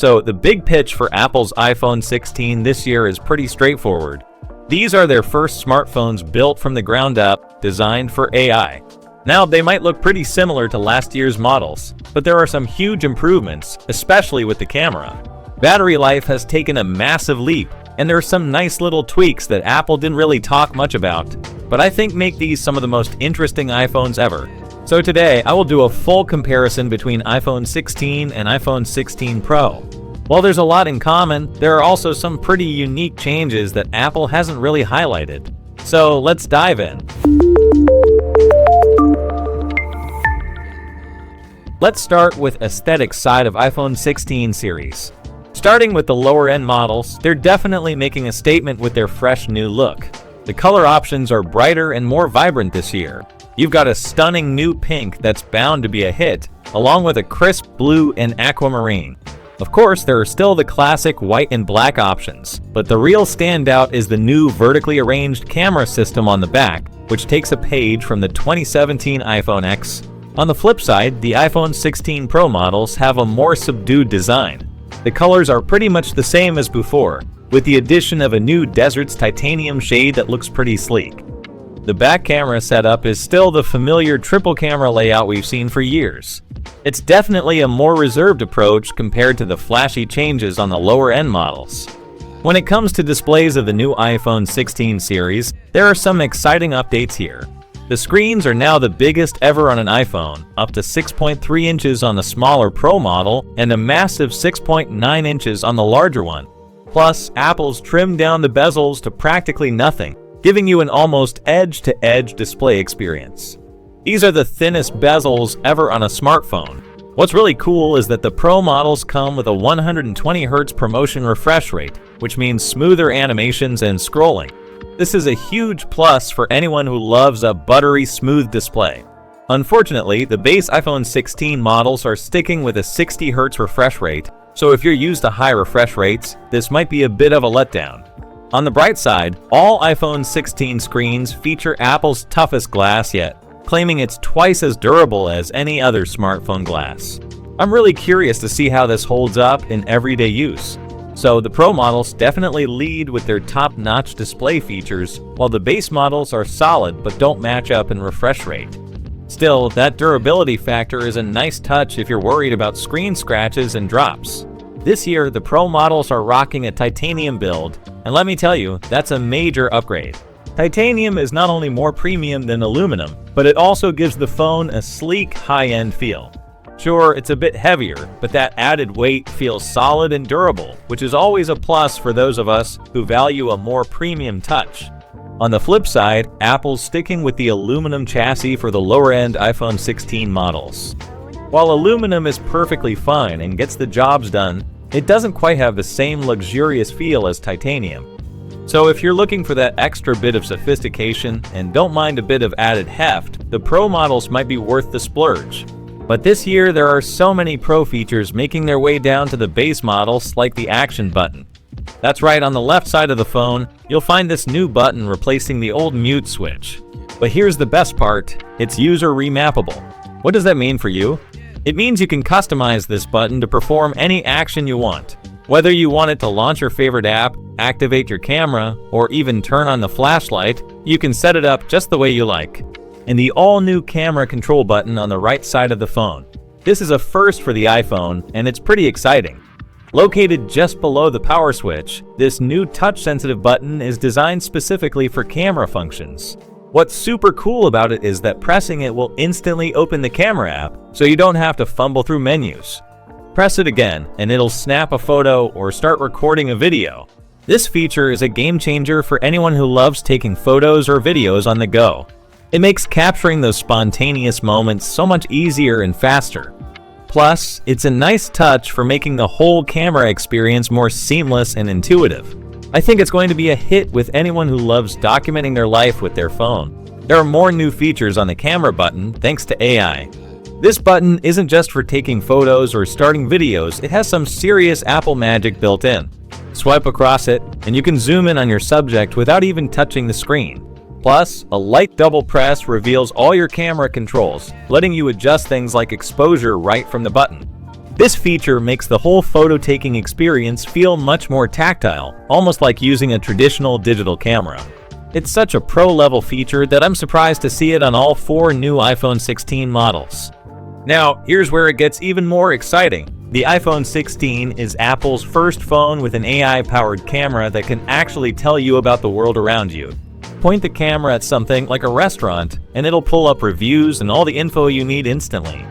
So the big pitch for Apple's iPhone 16 this year is pretty straightforward. These are their first smartphones built from the ground up, designed for AI. Now, they might look pretty similar to last year's models, but there are some huge improvements, especially with the camera. Battery life has taken a massive leap, and there are some nice little tweaks that Apple didn't really talk much about, but I think make these some of the most interesting iPhones ever. So today, I will do a full comparison between iPhone 16 and iPhone 16 Pro. While there's a lot in common, there are also some pretty unique changes that Apple hasn't really highlighted. So let's dive in. Let's start with aesthetic side of iPhone 16 series. Starting with the lower end models, they're definitely making a statement with their fresh new look. The color options are brighter and more vibrant this year. You've got a stunning new pink that's bound to be a hit, along with a crisp blue and aquamarine. Of course, there are still the classic white and black options, but the real standout is the new vertically arranged camera system on the back, which takes a page from the 2017 iPhone X. On the flip side, the iPhone 16 Pro models have a more subdued design. The colors are pretty much the same as before, with the addition of a new Desert's titanium shade that looks pretty sleek. The back camera setup is still the familiar triple camera layout we've seen for years. It's definitely a more reserved approach compared to the flashy changes on the lower end models. When it comes to displays of the new iPhone 16 series, there are some exciting updates here. The screens are now the biggest ever on an iPhone, up to 6.3 inches on the smaller Pro model and a massive 6.9 inches on the larger one. Plus, Apple's trimmed down the bezels to practically nothing, giving you an almost edge-to-edge display experience. These are the thinnest bezels ever on a smartphone. What's really cool is that the Pro models come with a 120Hz ProMotion refresh rate, which means smoother animations and scrolling. This is a huge plus for anyone who loves a buttery smooth display. Unfortunately, the base iPhone 16 models are sticking with a 60Hz refresh rate, so if you're used to high refresh rates, this might be a bit of a letdown. On the bright side, all iPhone 16 screens feature Apple's toughest glass yet, claiming it's twice as durable as any other smartphone glass. I'm really curious to see how this holds up in everyday use. So the Pro models definitely lead with their top-notch display features, while the base models are solid but don't match up in refresh rate. Still, that durability factor is a nice touch if you're worried about screen scratches and drops. This year, the Pro models are rocking a titanium build, and let me tell you, that's a major upgrade. Titanium is not only more premium than aluminum, but it also gives the phone a sleek, high-end feel. Sure, it's a bit heavier, but that added weight feels solid and durable, which is always a plus for those of us who value a more premium touch. On the flip side, Apple's sticking with the aluminum chassis for the lower-end iPhone 16 models. While aluminum is perfectly fine and gets the jobs done, it doesn't quite have the same luxurious feel as titanium. So if you're looking for that extra bit of sophistication and don't mind a bit of added heft, the Pro models might be worth the splurge. But this year, there are so many Pro features making their way down to the base models, like the action button. That's right, on the left side of the phone, you'll find this new button replacing the old mute switch. But here's the best part, it's user remappable. What does that mean for you? It means you can customize this button to perform any action you want. Whether you want it to launch your favorite app, activate your camera, or even turn on the flashlight, you can set it up just the way you like. And the all-new camera control button on the right side of the phone. This is a first for the iPhone, and it's pretty exciting. Located just below the power switch, this new touch-sensitive button is designed specifically for camera functions. What's super cool about it is that pressing it will instantly open the camera app, so you don't have to fumble through menus. Press it again, and it'll snap a photo or start recording a video. This feature is a game changer for anyone who loves taking photos or videos on the go. It makes capturing those spontaneous moments so much easier and faster. Plus, it's a nice touch for making the whole camera experience more seamless and intuitive. I think it's going to be a hit with anyone who loves documenting their life with their phone. There are more new features on the camera button thanks to AI. This button isn't just for taking photos or starting videos, it has some serious Apple magic built in. Swipe across it, and you can zoom in on your subject without even touching the screen. Plus, a light double press reveals all your camera controls, letting you adjust things like exposure right from the button. This feature makes the whole photo-taking experience feel much more tactile, almost like using a traditional digital camera. It's such a pro-level feature that I'm surprised to see it on all 4 new iPhone 16 models. Now, here's where it gets even more exciting. The iPhone 16 is Apple's first phone with an AI-powered camera that can actually tell you about the world around you. Point the camera at something like a restaurant, and it'll pull up reviews and all the info you need instantly.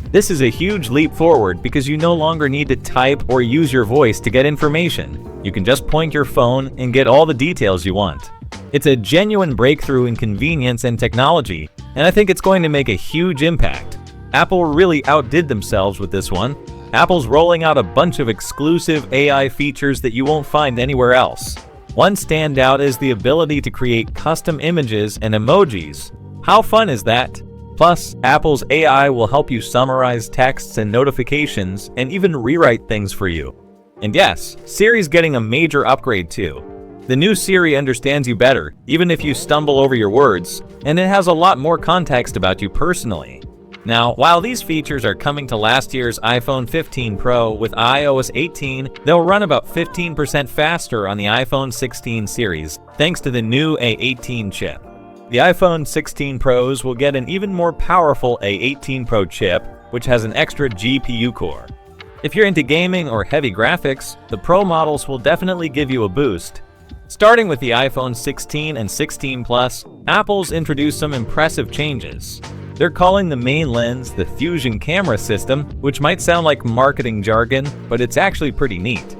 This is a huge leap forward because you no longer need to type or use your voice to get information. You can just point your phone and get all the details you want. It's a genuine breakthrough in convenience and technology, and I think it's going to make a huge impact. Apple really outdid themselves with this one. Apple's rolling out a bunch of exclusive AI features that you won't find anywhere else. One standout is the ability to create custom images and emojis. How fun is that? Plus, Apple's AI will help you summarize texts and notifications and even rewrite things for you. And yes, Siri's getting a major upgrade too. The new Siri understands you better, even if you stumble over your words, and it has a lot more context about you personally. Now, while these features are coming to last year's iPhone 15 Pro with iOS 18, they'll run about 15% faster on the iPhone 16 series, thanks to the new A18 chip. The iPhone 16 Pros will get an even more powerful A18 Pro chip, which has an extra GPU core. If you're into gaming or heavy graphics, the Pro models will definitely give you a boost. Starting with the iPhone 16 and 16 Plus, Apple's introduced some impressive changes. They're calling the main lens the Fusion camera system, which might sound like marketing jargon, but it's actually pretty neat.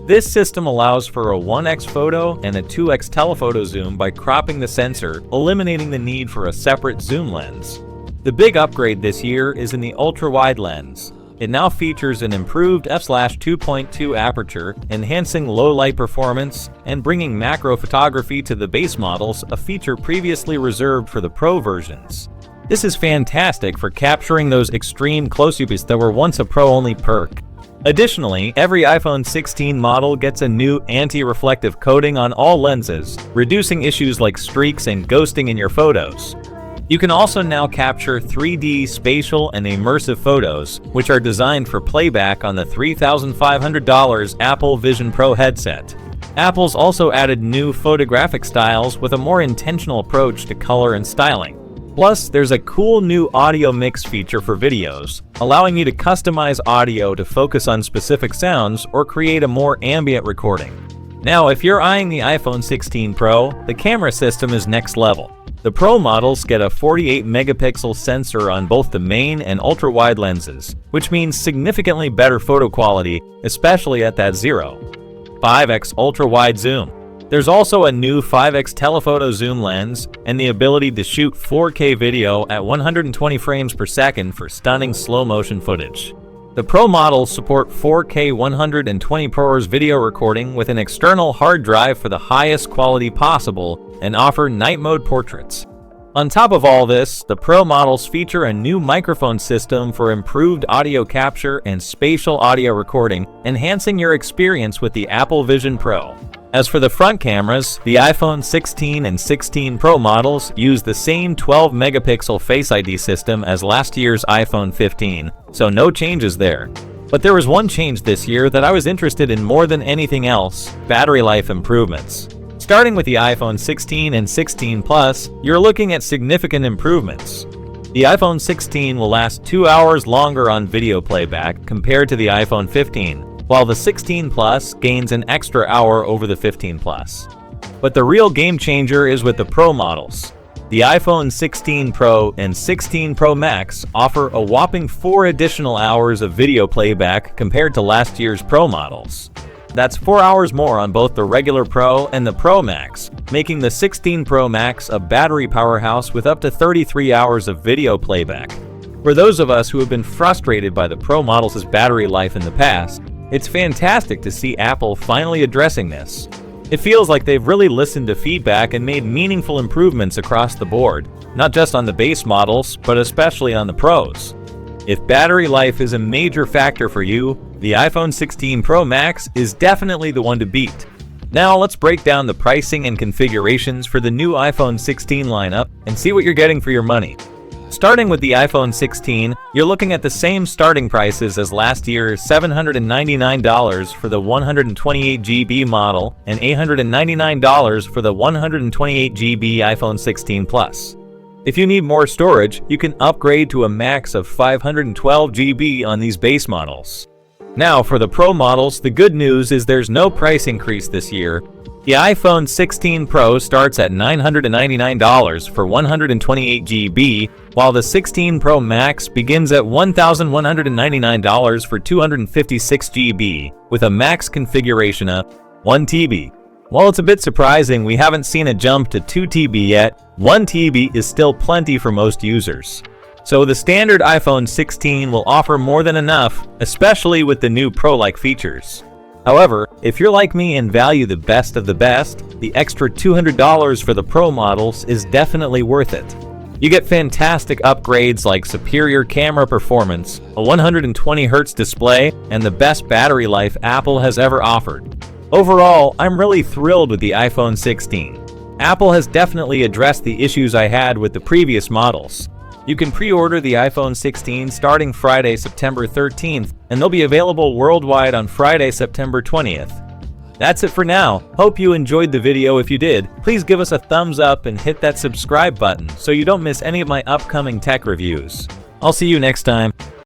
This system allows for a 1x photo and a 2x telephoto zoom by cropping the sensor, eliminating the need for a separate zoom lens. The big upgrade this year is in the ultra-wide lens. It now features an improved f/2.2 aperture, enhancing low-light performance and bringing macro photography to the base models, a feature previously reserved for the Pro versions. This is fantastic for capturing those extreme close-ups that were once a Pro-only perk. Additionally, every iPhone 16 model gets a new anti-reflective coating on all lenses, reducing issues like streaks and ghosting in your photos. You can also now capture 3D spatial and immersive photos, which are designed for playback on the $3,500 Apple Vision Pro headset. Apple's also added new photographic styles with a more intentional approach to color and styling. Plus, there's a cool new audio mix feature for videos, allowing you to customize audio to focus on specific sounds or create a more ambient recording. Now, if you're eyeing the iPhone 16 Pro, the camera system is next level. The Pro models get a 48-megapixel sensor on both the main and ultra-wide lenses, which means significantly better photo quality, especially at that 5x ultra-wide zoom. There's also a new 5x telephoto zoom lens and the ability to shoot 4K video at 120 frames per second for stunning slow-motion footage. The Pro models support 4K 120 ProRes video recording with an external hard drive for the highest quality possible and offer night mode portraits. On top of all this, the Pro models feature a new microphone system for improved audio capture and spatial audio recording, enhancing your experience with the Apple Vision Pro. As for the front cameras, the iPhone 16 and 16 Pro models use the same 12-megapixel Face ID system as last year's iPhone 15, so no changes there. But there was one change this year that I was interested in more than anything else: battery life improvements. Starting with the iPhone 16 and 16 Plus, you're looking at significant improvements. The iPhone 16 will last 2 hours longer on video playback compared to the iPhone 15, while the 16 Plus gains an extra hour over the 15 Plus. But the real game changer is with the Pro models. The iPhone 16 Pro and 16 Pro Max offer a whopping 4 additional hours of video playback compared to last year's Pro models. That's 4 hours more on both the regular Pro and the Pro Max, making the 16 Pro Max a battery powerhouse with up to 33 hours of video playback. For those of us who have been frustrated by the Pro models' battery life in the past, it's fantastic to see Apple finally addressing this. It feels like they've really listened to feedback and made meaningful improvements across the board, not just on the base models, but especially on the Pros. If battery life is a major factor for you, the iPhone 16 Pro Max is definitely the one to beat. Now let's break down the pricing and configurations for the new iPhone 16 lineup and see what you're getting for your money. Starting with the iPhone 16, you're looking at the same starting prices as last year's $799 for the 128GB model and $899 for the 128GB iPhone 16 Plus. If you need more storage, you can upgrade to a max of 512GB on these base models. Now for the Pro models, the good news is there's no price increase this year. The iPhone 16 Pro starts at $999 for 128GB, while the 16 Pro Max begins at $1,199 for 256GB, with a max configuration of 1TB. While it's a bit surprising we haven't seen a jump to 2TB yet, 1TB is still plenty for most users. So the standard iPhone 16 will offer more than enough, especially with the new Pro-like features. However, if you're like me and value the best of the best, the extra $200 for the Pro models is definitely worth it. You get fantastic upgrades like superior camera performance, a 120Hz display, and the best battery life Apple has ever offered. Overall, I'm really thrilled with the iPhone 16. Apple has definitely addressed the issues I had with the previous models. You can pre-order the iPhone 16 starting Friday, September 13th, and they'll be available worldwide on Friday, September 20th. That's it for now. Hope you enjoyed the video. If you did, please give us a thumbs up and hit that subscribe button so you don't miss any of my upcoming tech reviews. I'll see you next time.